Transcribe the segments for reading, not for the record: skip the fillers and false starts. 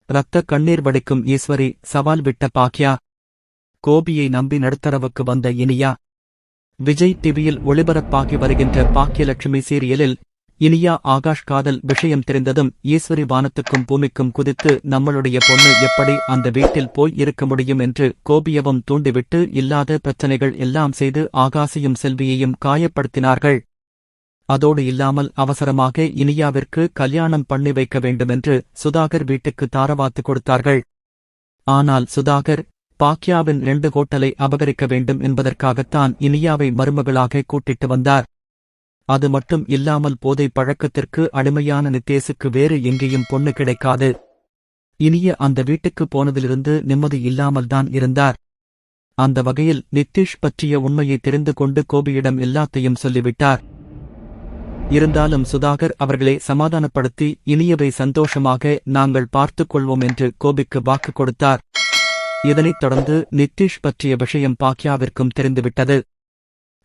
ரத்த கண்ணீர் வடிக்கும் ஈஸ்வரி, சவால் விட்ட பாக்யா. கோபியை நம்பி நடுத்தரவுக்கு வந்த இனியா. விஜய் டிவியில் ஒளிபரப்பாகி வருகின்ற பாக்கியலட்சுமி சீரியலில் இனியா ஆகாஷ் காதல் விஷயம் தெரிந்ததும் ஈஸ்வரி வானத்துக்கும் பூமிக்கும் குதித்து நம்மளுடைய பொண்ணு எப்படி அந்த வீட்டில் போய் இருக்க முடியும் என்று கோபியவும் தூண்டிவிட்டு இல்லாத பிரச்சனைகள் எல்லாம் செய்து ஆகாசையும் செல்வியையும் காயப்படுத்தினார்கள். அதோடு இல்லாமல் அவசரமாக இனியாவிற்கு கல்யாணம் பண்ணி வைக்க வேண்டுமென்று சுதாகர் வீட்டுக்கு தாரவாத்து கொடுத்தார்கள். ஆனால் சுதாகர் பாக்யாவின் 2 ஹோட்டலை அபகரிக்க வேண்டும் என்பதற்காகத்தான் இனியாவை மருமகளாக கூட்டிட்டு வந்தார். அது மட்டும் இல்லாமல் போதை பழக்கத்திற்கு அடிமையான நித்தேஷுக்கு வேறு எங்கேயும் பொண்ணு கிடைக்காது. இனிய அந்த வீட்டுக்கு போனதிலிருந்து நிம்மதி இல்லாமல்தான் இருந்தார். அந்த வகையில் நித்தீஷ் பற்றிய உண்மையை தெரிந்து கொண்டு கோபியிடம் எல்லாத்தையும் சொல்லிவிட்டார். இருந்தாலும் சுதாகர் அவர்களை சமாதானப்படுத்தி இனியவை சந்தோஷமாக நாங்கள் பார்த்துக் கொள்வோம் என்று கோபிக்கு வாக்கு கொடுத்தார். இதனைத் தொடர்ந்து நித்தீஷ் பற்றிய விஷயம் பாக்யாவிற்கும் தெரிந்துவிட்டது.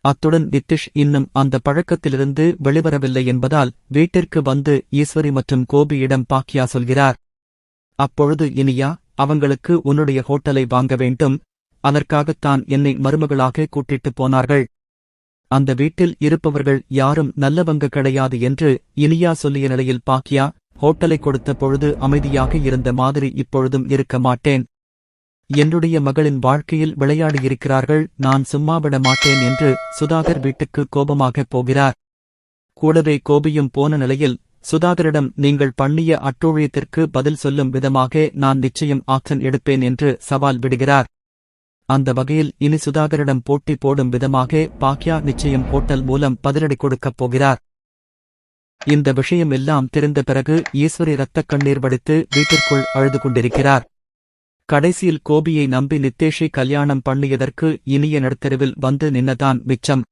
அத்துடன் நித்தீஷ் இன்னும் அந்த பழக்கத்திலிருந்து வெளிவரவில்லை என்பதால் வீட்டிற்கு வந்து ஈஸ்வரி மற்றும் கோபியிடம் பாக்யா சொல்கிறார். அப்பொழுது இனியா, அவங்களுக்கு உன்னுடைய ஹோட்டலை வாங்க வேண்டும், அதற்காகத்தான் என்னை மருமகளாக கூட்டிட்டு போனார்கள். அந்த வீட்டில் இருப்பவர்கள் யாரும் நல்லவங்க கிடையாது என்று இனியா சொல்லிய நிலையில் பாக்யா, ஹோட்டலை கொடுத்த பொழுது அமைதியாக இருந்த மாதிரி இப்பொழுதும் இருக்க மாட்டேன். என்னுடைய மகளின் வாழ்க்கையில் விளையாடியிருக்கிறார்கள், நான் சும்மாவிட மாட்டேன் என்று சுதாகர் வீட்டுக்கு கோபமாக போகிறார். கூடவே கோபியும் போன நிலையில் சுதாகரிடம் நீங்கள் பண்ணிய அட்டூழியத்திற்கு பதில் சொல்லும் விதமாக நான் நிச்சயம் ஆக்ஷன் எடுப்பேன் என்று சவால் விடுகிறார். அந்த வகையில் இனி சுதாகரிடம் போட்டி போடும் விதமாக பாக்யா நிச்சயம் ஹோட்டல் மூலம் பதிலடி கொடுக்கப் போகிறார். இந்த விஷயம் எல்லாம் தெரிந்த பிறகு ஈஸ்வரி இரத்தக் கண்ணீர் வடித்து வீட்டிற்குள் அழுது கொண்டிருக்கிறார். கடைசியில் கோபியை நம்பி நித்தேஷை கல்யாணம் பண்ணியதற்கு இனிய நடுத்தெருவில் வந்து நின்னதான் மிச்சம்.